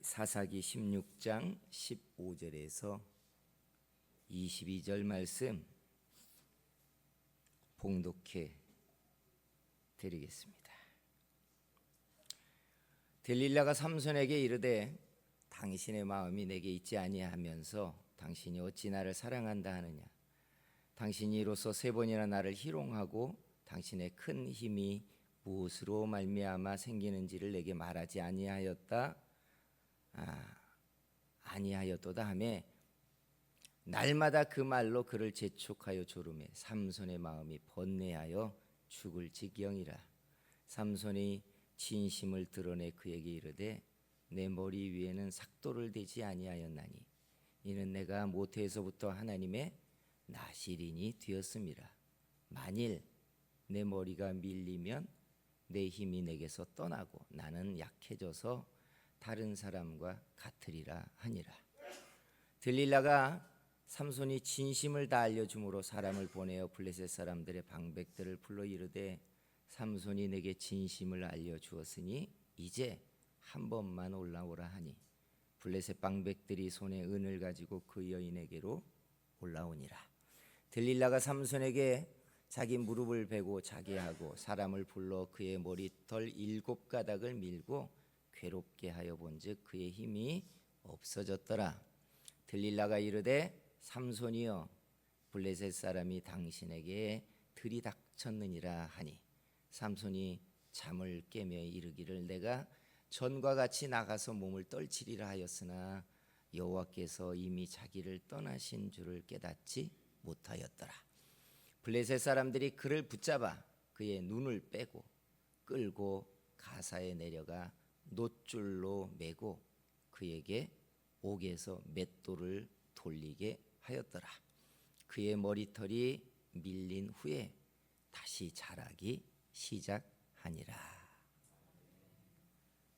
사사기 16장 15절에서 22절 말씀 봉독해 드리겠습니다. 들릴라가 삼손에게 이르되 당신의 마음이 내게 있지 아니하면서 당신이 어찌 나를 사랑한다 하느냐. 당신이 이로써 3번이나 나를 희롱하고 당신의 큰 힘이 무엇으로 말미암아 생기는지를 내게 말하지 아니하였도다 하매 날마다 그 말로 그를 재촉하여 조르매 삼손의 마음이 번뇌하여 죽을 지경이라. 삼손이 진심을 드러내 그에게 이르되 내 머리 위에는 삭도를 대지 아니하였나니 이는 내가 모태에서부터 하나님의 나실인이 되었음이라. 만일 내 머리가 밀리면 내 힘이 내게서 떠나고 나는 약해져서 다른 사람과 같으리라 하니라. 들릴라가 삼손이 진심을 다 알려줌으로 사람을 보내어 블레셋 사람들의 방백들을 불러 이르되 삼손이 내게 진심을 알려주었으니 이제 한 번만 올라오라 하니 블레셋 방백들이 손에 은을 가지고 그 여인에게로 올라오니라. 들릴라가 삼손에게 자기 무릎을 베고 자게 하고 사람을 불러 그의 머리털 7가닥을 밀고 괴롭게 하여 본즉 그의 힘이 없어졌더라. 들릴라가 이르되 삼손이여 블레셋 사람이 당신에게 들이닥쳤느니라 하니 삼손이 잠을 깨며 이르기를 내가 전과 같이 나가서 몸을 떨치리라 하였으나 여호와께서 이미 자기를 떠나신 줄을 깨닫지 못하였더라. 블레셋 사람들이 그를 붙잡아 그의 눈을 빼고 끌고 가사에 내려가 놋줄로 매고 그에게 옥에서 맷돌을 돌리게 하였더라. 그의 머리털이 밀린 후에 다시 자라기 시작하니라.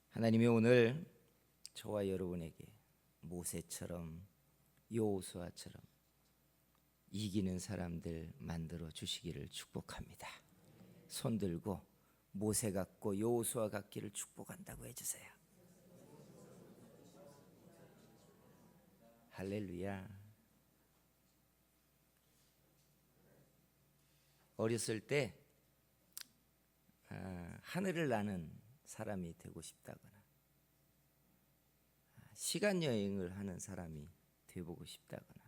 하나님이 오늘 저와 여러분에게 모세처럼 여호수아처럼 이기는 사람들 만들어 주시기를 축복합니다. 손 들고 모세 같고 여호수아 같기를 축복한다고 해주세요. 할렐루야. 어렸을 때 하늘을 나는 사람이 되고 싶다거나 시간 여행을 하는 사람이 되보고 싶다거나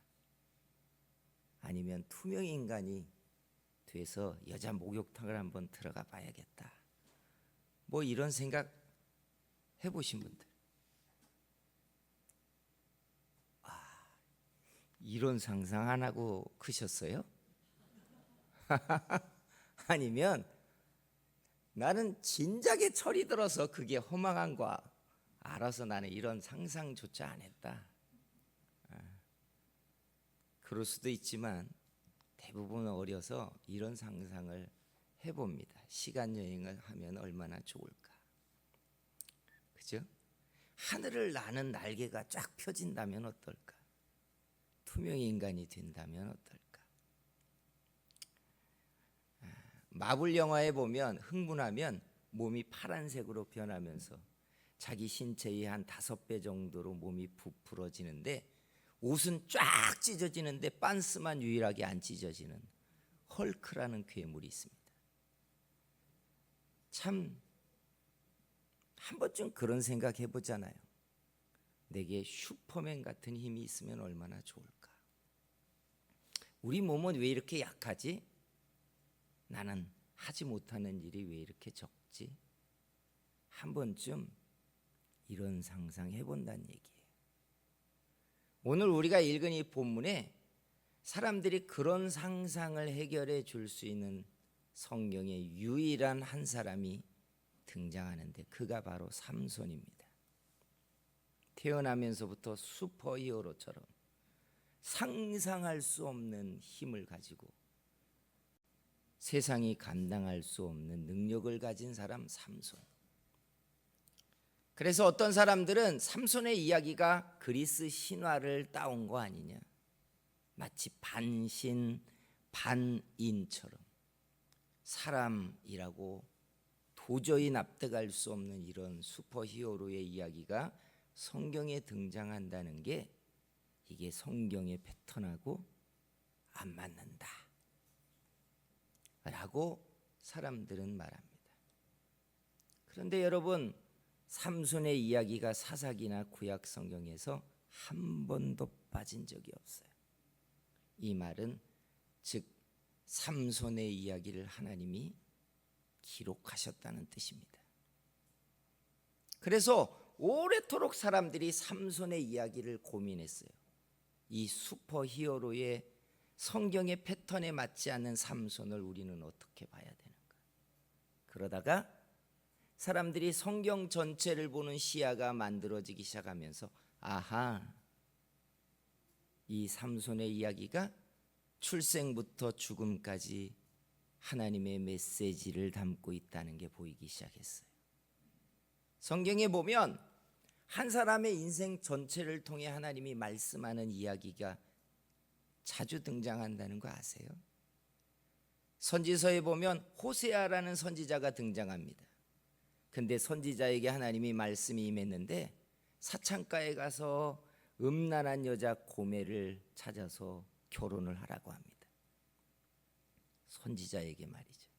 아니면 투명 인간이 돼서 여자 목욕탕을 한번 들어가 봐야겠다. 뭐 이런 생각 해보신 분들, 이런 상상 안 하고 크셨어요? 아니면 나는 진작에 철이 들어서 그게 허망한 거 알아서 나는 이런 상상조차 안 했다. 그럴 수도 있지만 대부분 어려서 이런 상상을 해봅니다. 시간 여행을 하면 얼마나 좋을까. 그죠? 하늘을 나는 날개가 쫙 펴진다면 어떨까? 투명 인간이 된다면 어떨까? 마블 영화에 보면 흥분하면 몸이 파란색으로 변하면서 자기 신체의 한 5배 정도로 몸이 부풀어지는데 옷은 쫙 찢어지는데 빤스만 유일하게 안 찢어지는 헐크라는 괴물이 있습니다. 참 한 번쯤 그런 생각 해보잖아요. 내게 슈퍼맨 같은 힘이 있으면 얼마나 좋을까. 우리 몸은 왜 이렇게 약하지? 나는 하지 못하는 일이 왜 이렇게 적지? 한 번쯤 이런 상상 해본다는 얘기예요. 오늘 우리가 읽은 이 본문에 사람들이 그런 상상을 해결해 줄 수 있는 성경의 유일한 한 사람이 등장하는데 그가 바로 삼손입니다. 태어나면서부터 슈퍼히어로처럼 상상할 수 없는 힘을 가지고 세상이 감당할 수 없는 능력을 가진 사람 삼손. 그래서 어떤 사람들은 삼손의 이야기가 그리스 신화를 따온 거 아니냐, 마치 반신 반인처럼 사람이라고 도저히 납득할 수 없는 이런 슈퍼히어로의 이야기가 성경에 등장한다는 게 이게 성경의 패턴하고 안 맞는다 라고 사람들은 말합니다. 그런데 여러분, 삼손의 이야기가 사사기나 구약 성경에서 한 번도 빠진 적이 없어요. 이 말은 즉 삼손의 이야기를 하나님이 기록하셨다는 뜻입니다. 그래서 오래도록 사람들이 삼손의 이야기를 고민했어요. 이 슈퍼히어로의 성경의 패턴에 맞지 않는 삼손을 우리는 어떻게 봐야 되는가? 그러다가 사람들이 성경 전체를 보는 시야가 만들어지기 시작하면서 아하, 이 삼손의 이야기가 출생부터 죽음까지 하나님의 메시지를 담고 있다는 게 보이기 시작했어요. 성경에 보면 한 사람의 인생 전체를 통해 하나님이 말씀하는 이야기가 자주 등장한다는 거 아세요? 선지서에 보면 호세아라는 선지자가 등장합니다. 근데 선지자에게 하나님이 말씀이 임했는데 사창가에 가서 음란한 여자 고멜을 찾아서 결혼을 하라고 합니다. 선지자에게 말이죠.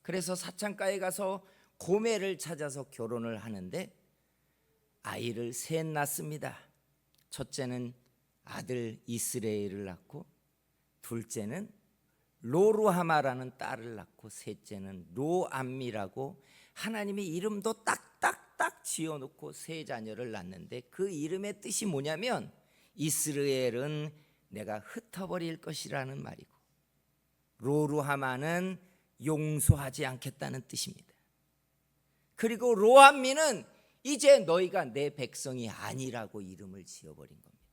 그래서 사창가에 가서 고멜을 찾아서 결혼을 하는데 아이를 셋 낳습니다. 첫째는 아들 이스라엘을 낳고, 둘째는 로루하마라는 딸을 낳고, 셋째는 로암미라고 하나님이 이름도 딱딱딱 지어놓고 세 자녀를 낳는데 그 이름의 뜻이 뭐냐면 이스라엘은 내가 흩어버릴 것이라는 말이고, 로루하마는 용서하지 않겠다는 뜻입니다. 그리고 로암미는 이제 너희가 내 백성이 아니라고 이름을 지어버린 겁니다.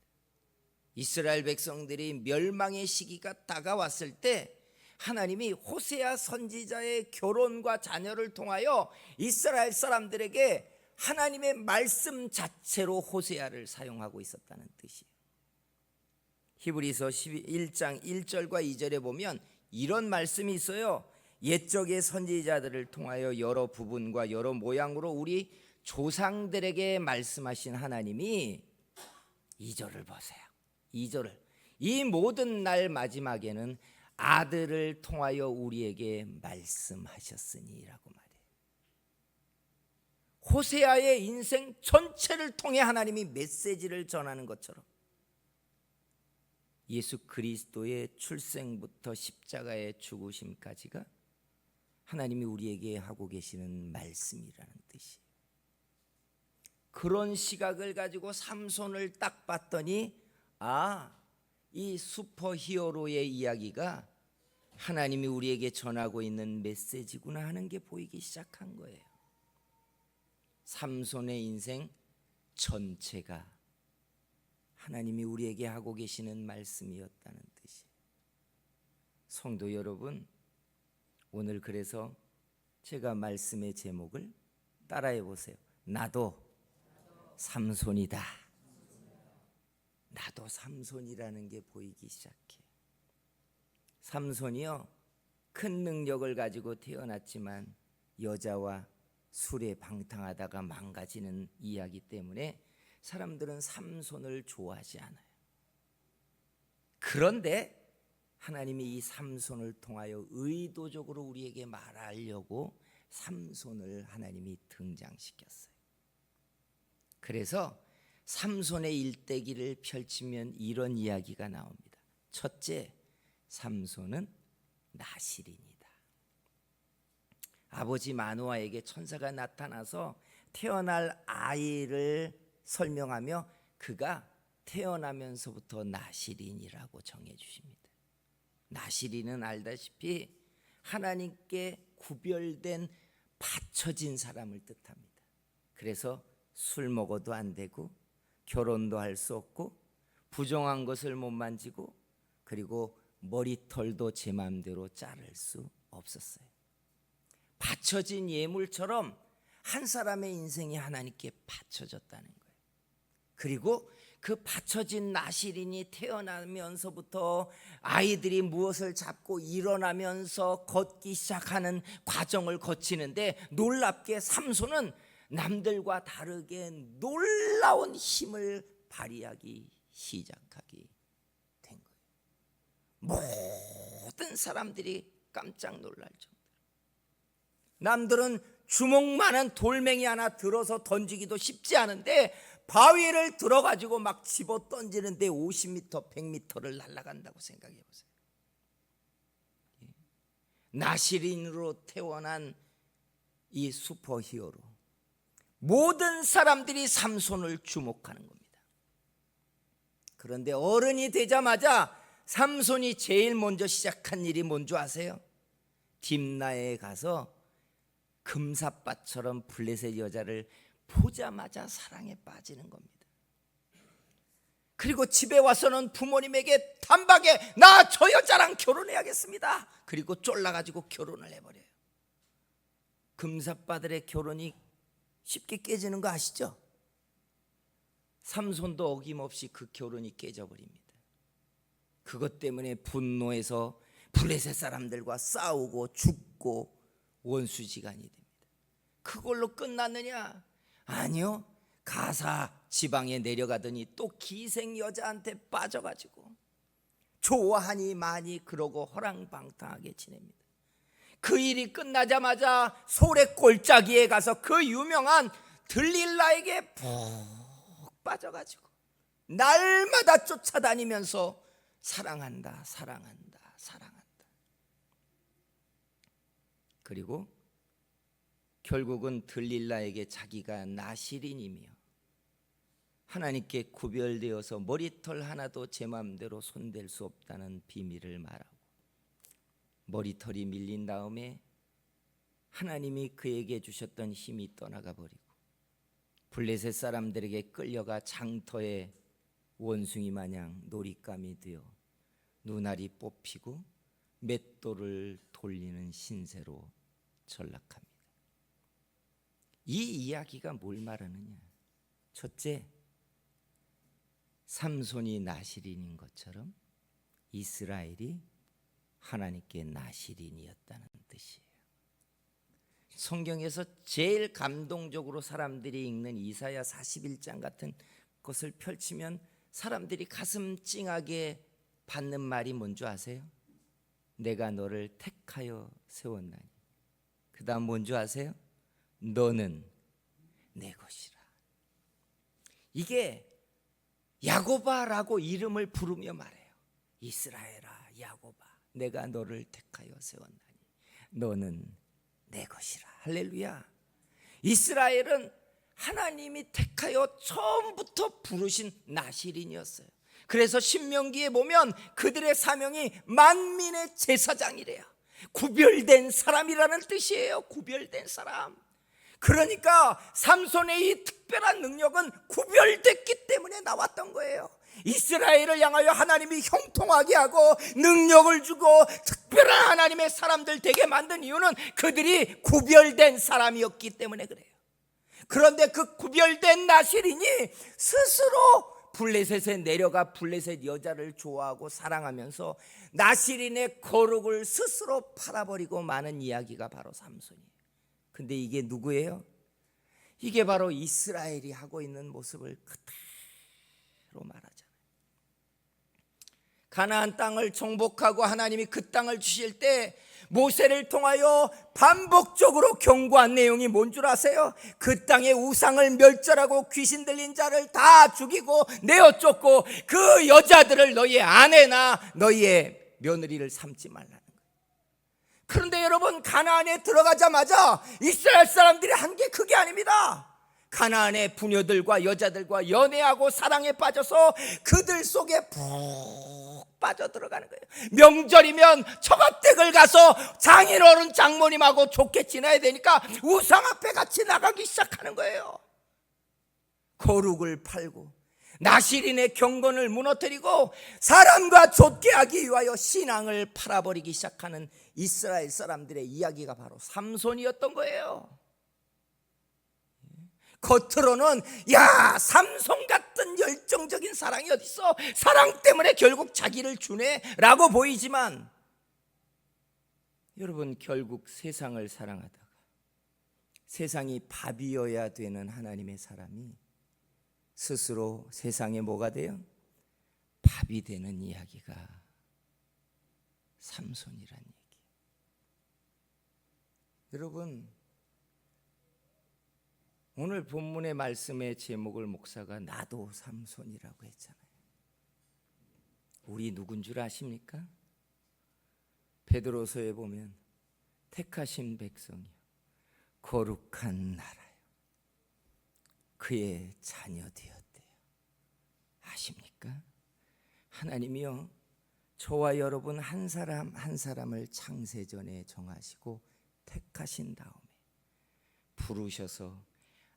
이스라엘 백성들이 멸망의 시기가 다가왔을 때 하나님이 호세아 선지자의 결혼과 자녀를 통하여 이스라엘 사람들에게 하나님의 말씀 자체로 호세아를 사용하고 있었다는 뜻이에요. 히브리서 1장 1절과 2절에 보면 이런 말씀이 있어요. 옛적의 선지자들을 통하여 여러 부분과 여러 모양으로 우리 조상들에게 말씀하신 하나님이 2절을 보세요. 2절을 이 모든 날 마지막에는 아들을 통하여 우리에게 말씀하셨으니라고 말해요. 호세아의 인생 전체를 통해 하나님이 메시지를 전하는 것처럼 예수 그리스도의 출생부터 십자가의 죽으심까지가 하나님이 우리에게 하고 계시는 말씀이라는 뜻이에요. 그런 시각을 가지고 삼손을 딱 봤더니 이 슈퍼히어로의 이야기가 하나님이 우리에게 전하고 있는 메시지구나 하는 게 보이기 시작한 거예요. 삼손의 인생 전체가 하나님이 우리에게 하고 계시는 말씀이었다는 뜻이에요. 성도 여러분, 오늘 그래서 제가 말씀의 제목을 따라해 보세요. 나도 삼손이다. 나도 삼손이라는 게 보이기 시작해. 삼손이요, 큰 능력을 가지고 태어났지만 여자와 술에 방탕하다가 망가지는 이야기 때문에 사람들은 삼손을 좋아하지 않아요. 그런데 하나님이 이 삼손을 통하여 의도적으로 우리에게 말하려고 삼손을 하나님이 등장시켰어요. 그래서 삼손의 일대기를 펼치면 이런 이야기가 나옵니다. 첫째, 삼손은 나실인이다. 아버지 마노아에게 천사가 나타나서 태어날 아이를 설명하며 그가 태어나면서부터 나실인이라고 정해 주십니다. 나실인은 알다시피 하나님께 구별된 바쳐진 사람을 뜻합니다. 그래서 술 먹어도 안 되고 결혼도 할 수 없고 부정한 것을 못 만지고 그리고 머리털도 제 마음대로 자를 수 없었어요. 바쳐진 예물처럼 한 사람의 인생이 하나님께 바쳐졌다는 거예요. 그리고 그 바쳐진 나실인이 태어나면서부터 아이들이 무엇을 잡고 일어나면서 걷기 시작하는 과정을 거치는데 놀랍게 삼손은 남들과 다르게 놀라운 힘을 발휘하기 시작하게 된 거예요. 모든 사람들이 깜짝 놀랄 정도로. 남들은 주먹만한 돌멩이 하나 들어서 던지기도 쉽지 않은데 바위를 들어가지고 막 집어 던지는데 50m, 100m를 날아간다고 생각해 보세요. 나시린으로 태어난 이 슈퍼히어로, 모든 사람들이 삼손을 주목하는 겁니다. 그런데 어른이 되자마자 삼손이 제일 먼저 시작한 일이 뭔지 아세요? 딥나에 가서 금사빠처럼 블레셋 여자를 보자마자 사랑에 빠지는 겁니다. 그리고 집에 와서는 부모님에게 단박에 나 저 여자랑 결혼해야겠습니다. 그리고 쫄라가지고 결혼을 해버려요. 금사빠들의 결혼이 쉽게 깨지는 거 아시죠? 삼손도 어김없이 그 결혼이 깨져버립니다. 그것 때문에 분노해서 블레셋 사람들과 싸우고 죽고 원수지간이 됩니다. 그걸로 끝났느냐? 아니요. 가사 지방에 내려가더니 또 기생 여자한테 빠져가지고 좋아하니 많이 그러고 허랑방탕하게 지냅니다. 그 일이 끝나자마자 소래 골짜기에 가서 그 유명한 들릴라에게 푹 빠져가지고 날마다 쫓아다니면서 사랑한다, 사랑한다, 사랑한다. 그리고 결국은 들릴라에게 자기가 나시린이며 하나님께 구별되어서 머리털 하나도 제 마음대로 손댈 수 없다는 비밀을 말하고 머리털이 밀린 다음에 하나님이 그에게 주셨던 힘이 떠나가 버리고 블레셋 사람들에게 끌려가 장터의 원숭이 마냥 놀잇감이 되어 눈알이 뽑히고 맷돌을 돌리는 신세로 전락합니다. 이 이야기가 뭘 말하느냐? 첫째, 삼손이 나시린인 것처럼 이스라엘이 하나님께 나시린이었다는 뜻이에요. 성경에서 제일 감동적으로 사람들이 읽는 이사야 41장 같은 것을 펼치면 사람들이 가슴 찡하게 받는 말이 뭔지 아세요? 내가 너를 택하여 세웠나니. 그 다음 뭔지 아세요? 너는 내 것이라. 이게 야고바라고 이름을 부르며 말해요. 이스라엘아, 야고바, 내가 너를 택하여 세웠나니 너는 내 것이라. 할렐루야. 이스라엘은 하나님이 택하여 처음부터 부르신 나시린이었어요. 그래서 신명기에 보면 그들의 사명이 만민의 제사장이래요. 구별된 사람이라는 뜻이에요. 구별된 사람. 그러니까 삼손의 이 특별한 능력은 구별됐기 때문에 나왔던 거예요. 이스라엘을 향하여 하나님이 형통하게 하고 능력을 주고 특별한 하나님의 사람들 되게 만든 이유는 그들이 구별된 사람이었기 때문에 그래요. 그런데 그 구별된 나시린이 스스로 블레셋에 내려가 블레셋 여자를 좋아하고 사랑하면서 나시린의 거룩을 스스로 팔아버리고 마는 이야기가 바로 삼손이에요. 근데 이게 누구예요? 이게 바로 이스라엘이 하고 있는 모습을 그대로 말하잖아요. 가나안 땅을 정복하고 하나님이 그 땅을 주실 때 모세를 통하여 반복적으로 경고한 내용이 뭔 줄 아세요? 그 땅의 우상을 멸절하고 귀신 들린 자를 다 죽이고 내어 쫓고 그 여자들을 너희의 아내나 너희의 며느리를 삼지 말라는 거예요. 그런데 여러분, 가나안에 들어가자마자 이스라엘 사람들이 한 게 그게 아닙니다. 가나안의 부녀들과 여자들과 연애하고 사랑에 빠져서 그들 속에 푹 빠져 들어가는 거예요. 명절이면 처갓댁을 가서 장인어른 장모님하고 좋게 지내야 되니까 우상 앞에 같이 나가기 시작하는 거예요. 거룩을 팔고 나시린의 경건을 무너뜨리고 사람과 좁게 하기 위하여 신앙을 팔아버리기 시작하는 이스라엘 사람들의 이야기가 바로 삼손이었던 거예요. 겉으로는 야, 삼손 같은 열정적인 사랑이 어딨어, 사랑 때문에 결국 자기를 주네 라고 보이지만 여러분, 결국 세상을 사랑하다가 세상이 밥이어야 되는 하나님의 사람이 스스로 세상에 뭐가 돼요? 밥이 되는 이야기가 삼손이란 얘기. 여러분, 오늘 본문의 말씀의 제목을 목사가 나도 삼손이라고 했잖아요. 우리 누군 줄 아십니까? 베드로서에 보면 택하신 백성이요 거룩한 나라요 그의 자녀 되었대요. 아십니까? 하나님이요 저와 여러분 한 사람 한 사람을 창세전에 정하시고 택하신 다음에 부르셔서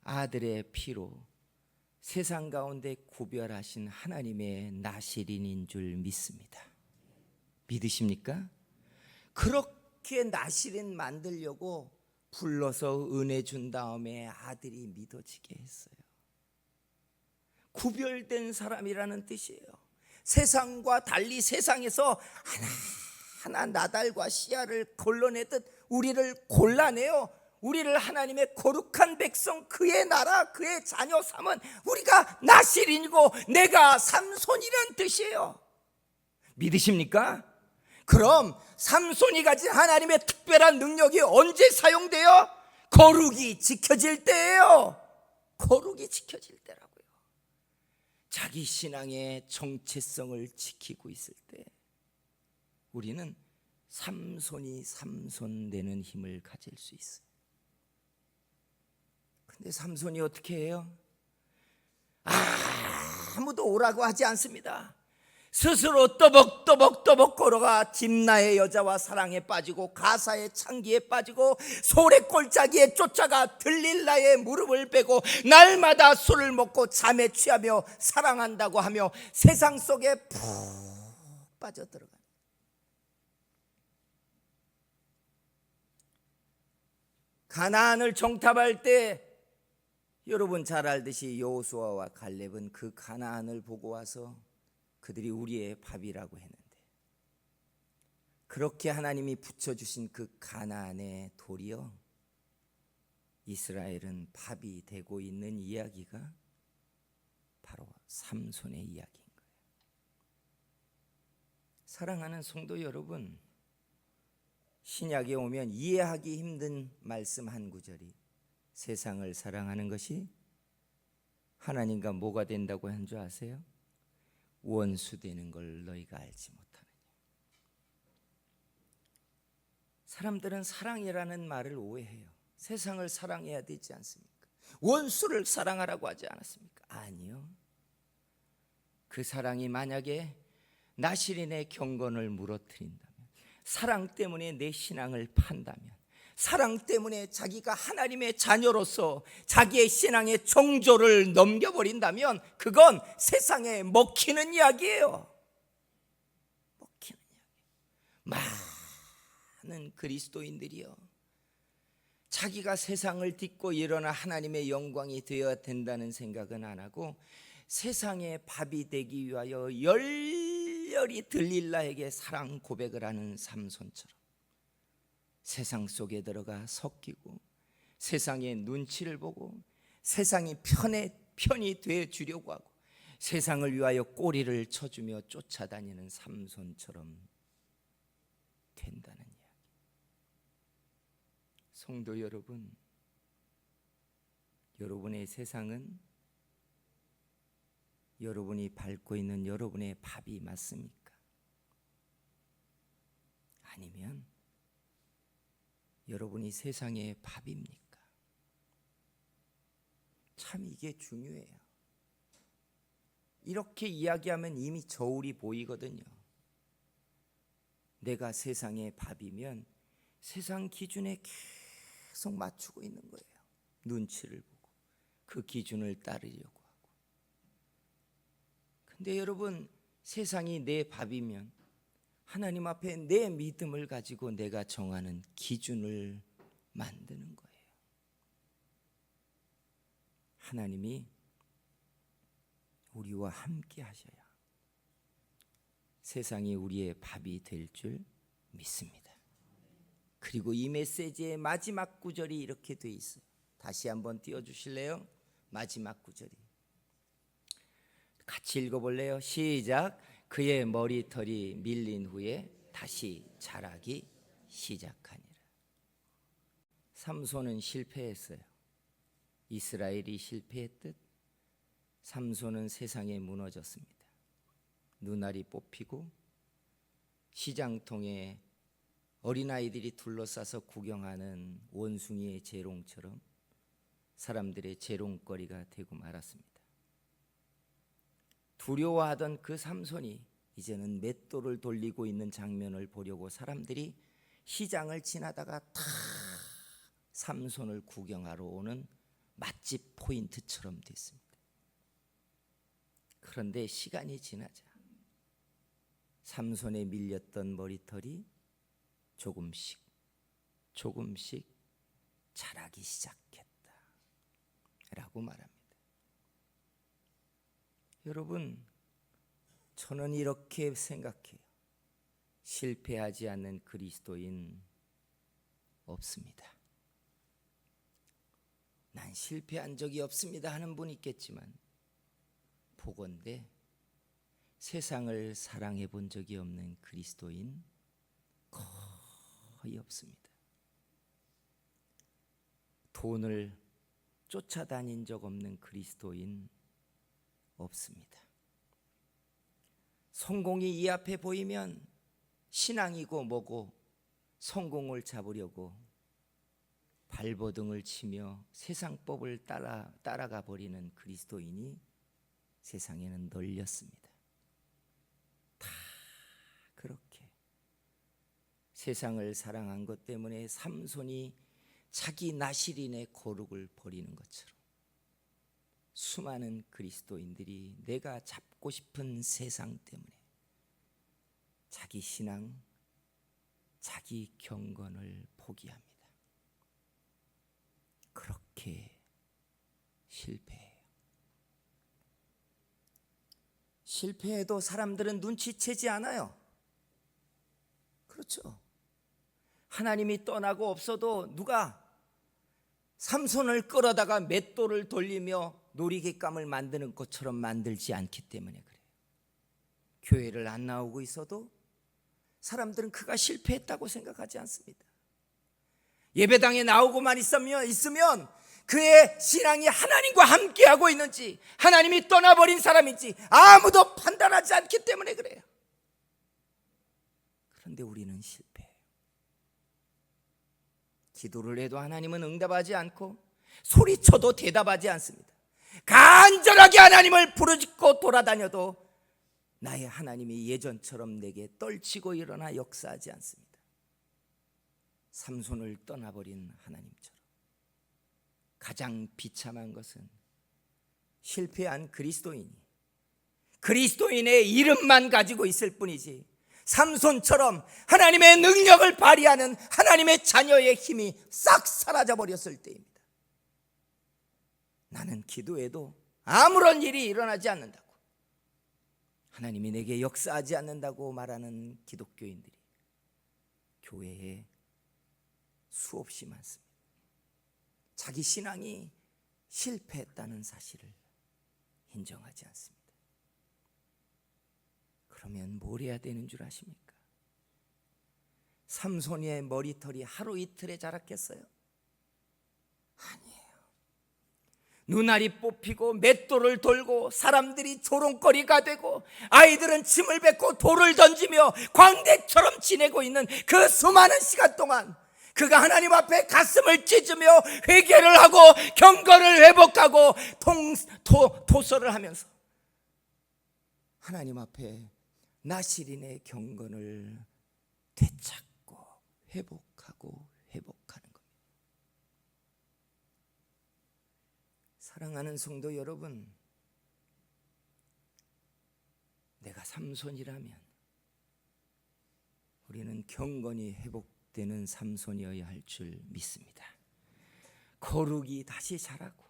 아들의 피로 세상 가운데 구별하신 하나님의 나실인인 줄 믿습니다. 믿으십니까? 그렇게 나실인 만들려고 불러서 은혜 준 다음에 아들이 믿어지게 했어요. 구별된 사람이라는 뜻이에요. 세상과 달리 세상에서 하나하나 나달과 씨알을 걸러내듯 우리를 골라내어 우리를 하나님의 거룩한 백성 그의 나라 그의 자녀 삼은 우리가 나실인이고 내가 삼손이란 뜻이에요. 믿으십니까? 그럼 삼손이 가진 하나님의 특별한 능력이 언제 사용돼요? 거룩이 지켜질 때예요. 거룩이 지켜질 때라고요. 자기 신앙의 정체성을 지키고 있을 때 우리는 삼손이 삼손되는 힘을 가질 수 있어요. 근데 삼손이 어떻게 해요? 아무도 오라고 하지 않습니다. 스스로 떠벅떠벅 걸어가 딥나의 여자와 사랑에 빠지고 가사의 창기에 빠지고 소래 꼴짜기에 쫓아가 들릴라의 무릎을 베고 날마다 술을 먹고 잠에 취하며 사랑한다고 하며 세상 속에 푹 빠져들어가. 가나안을 정탐할 때 여러분 잘 알듯이 여호수아와 갈렙은 그 가나안을 보고 와서 그들이 우리의 밥이라고 했는데 그렇게 하나님이 붙여주신 그 가나안의 돌이요 이스라엘은 밥이 되고 있는 이야기가 바로 삼손의 이야기인 거예요. 사랑하는 성도 여러분, 신약에 오면 이해하기 힘든 말씀 한 구절이 세상을 사랑하는 것이 하나님과 뭐가 된다고 한 줄 아세요? 원수 되는 걸 너희가 알지 못하느냐. 사람들은 사랑이라는 말을 오해해요. 세상을 사랑해야 되지 않습니까? 원수를 사랑하라고 하지 않았습니까? 아니요. 그 사랑이 만약에 나실인의 경건을 무너뜨린다면, 사랑 때문에 내 신앙을 판다면, 사랑 때문에 자기가 하나님의 자녀로서 자기의 신앙의 정조를 넘겨버린다면 그건 세상에 먹히는 이야기예요. 먹히는 이야기. 많은 그리스도인들이요 자기가 세상을 딛고 일어나 하나님의 영광이 되어야 된다는 생각은 안 하고 세상의 밥이 되기 위하여 열렬히 들릴라에게 사랑 고백을 하는 삼손처럼 세상 속에 들어가 섞이고 세상의 눈치를 보고 세상이 편이 되어 주려고 하고 세상을 위하여 꼬리를 쳐주며 쫓아다니는 삼손처럼 된다는 이야기. 성도 여러분, 여러분의 세상은 여러분이 밟고 있는 여러분의 밥이 맞습니까? 아니면 여러분이 세상의 밥입니까? 참 이게 중요해요. 이렇게 이야기하면 이미 저울이 보이거든요. 내가 세상의 밥이면 세상 기준에 계속 맞추고 있는 거예요. 눈치를 보고 그 기준을 따르려고 하고. 근데 여러분, 세상이 내 밥이면 하나님 앞에 내 믿음을 가지고 내가 정하는 기준을 만드는 거예요. 하나님이 우리와 함께 하셔야 세상이 우리의 밥이 될 줄 믿습니다. 그리고 이 메시지의 마지막 구절이 이렇게 돼 있어요. 다시 한번 띄워주실래요? 마지막 구절이. 같이 읽어볼래요? 시작. 그의 머리털이 밀린 후에 다시 자라기 시작하니라. 삼손은 실패했어요. 이스라엘이 실패했듯 삼손은 세상에 무너졌습니다. 눈알이 뽑히고 시장통에 어린아이들이 둘러싸서 구경하는 원숭이의 재롱처럼 사람들의 재롱거리가 되고 말았습니다. 두려워하던 그 삼손이 이제는 맷돌을 돌리고 있는 장면을 보려고 사람들이 시장을 지나다가 다 삼손을 구경하러 오는 맛집 포인트처럼 됐습니다. 그런데 시간이 지나자 삼손에 밀렸던 머리털이 조금씩 자라기 시작했다라고 말합니다. 여러분, 저는 이렇게 생각해요. 실패하지 않는 그리스도인 없습니다. 난 실패한 적이 없습니다 하는 분 있겠지만 보건대 세상을 사랑해 본 적이 없는 그리스도인 거의 없습니다. 돈을 쫓아다닌 적 없는 그리스도인 없습니다. 성공이 이 앞에 보이면 신앙이고 뭐고 성공을 잡으려고 발버둥을 치며 세상법을 따라가 버리는 그리스도인이 세상에는 널렸습니다. 다 그렇게 세상을 사랑한 것 때문에 삼손이 자기 나시린의 거룩을 버리는 것처럼 수많은 그리스도인들이 내가 잡고 싶은 세상 때문에 자기 신앙, 자기 경건을 포기합니다. 그렇게 실패해요. 실패해도 사람들은 눈치채지 않아요. 그렇죠. 하나님이 떠나고 없어도 누가 삼손을 끌어다가 맷돌을 돌리며 놀이객감을 만드는 것처럼 만들지 않기 때문에 그래요. 교회를 안 나오고 있어도 사람들은 그가 실패했다고 생각하지 않습니다. 예배당에 나오고만 있으면 그의 신앙이 하나님과 함께하고 있는지 하나님이 떠나버린 사람인지 아무도 판단하지 않기 때문에 그래요. 그런데 우리는 실패해요. 기도를 해도 하나님은 응답하지 않고 소리쳐도 대답하지 않습니다. 간절하게 하나님을 부르짖고 돌아다녀도 나의 하나님이 예전처럼 내게 떨치고 일어나 역사하지 않습니다. 삼손을 떠나버린 하나님처럼. 가장 비참한 것은 실패한 그리스도인의 이름만 가지고 있을 뿐이지 삼손처럼 하나님의 능력을 발휘하는 하나님의 자녀의 힘이 싹 사라져버렸을 때입니다. 나는 기도해도 아무런 일이 일어나지 않는다고, 하나님이 내게 역사하지 않는다고 말하는 기독교인들이 교회에 수없이 많습니다. 자기 신앙이 실패했다는 사실을 인정하지 않습니다. 그러면 뭘 해야 되는 줄 아십니까? 삼손의 머리털이 하루 이틀에 자랐겠어요? 아니에요. 눈알이 뽑히고 맷돌을 돌고 사람들이 조롱거리가 되고 아이들은 침을 뱉고 돌을 던지며 광대처럼 지내고 있는 그 수많은 시간 동안 그가 하나님 앞에 가슴을 찢으며 회개를 하고 경건을 회복하고 토설을 하면서 하나님 앞에 나시린의 경건을 되찾고 회복하는 겁니다. 사랑하는 성도 여러분, 내가 삼손이라면 우리는 경건이 회복되는 삼손이어야 할 줄 믿습니다. 거룩이 다시 자라고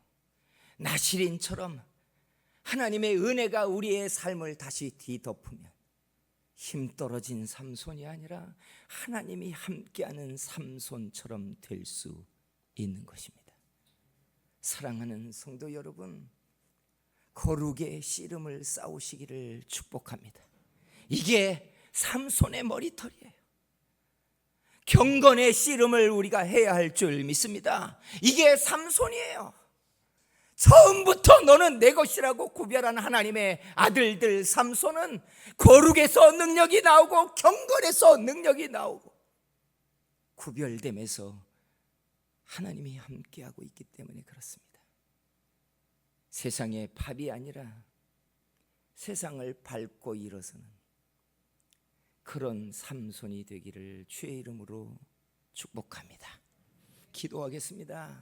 나시린처럼 하나님의 은혜가 우리의 삶을 다시 뒤덮으면 힘 떨어진 삼손이 아니라 하나님이 함께하는 삼손처럼 될 수 있는 것입니다. 사랑하는 성도 여러분, 거룩의 씨름을 싸우시기를 축복합니다. 이게 삼손의 머리털이에요. 경건의 씨름을 우리가 해야 할 줄 믿습니다. 이게 삼손이에요. 처음부터 너는 내 것이라고 구별한 하나님의 아들들 삼손은 거룩에서 능력이 나오고 경건에서 능력이 나오고 구별됨에서 하나님이 함께하고 있기 때문에 그렇습니다. 세상의 팝이 아니라 세상을 밟고 일어서는 그런 삼손이 되기를 주의 이름으로 축복합니다. 기도하겠습니다.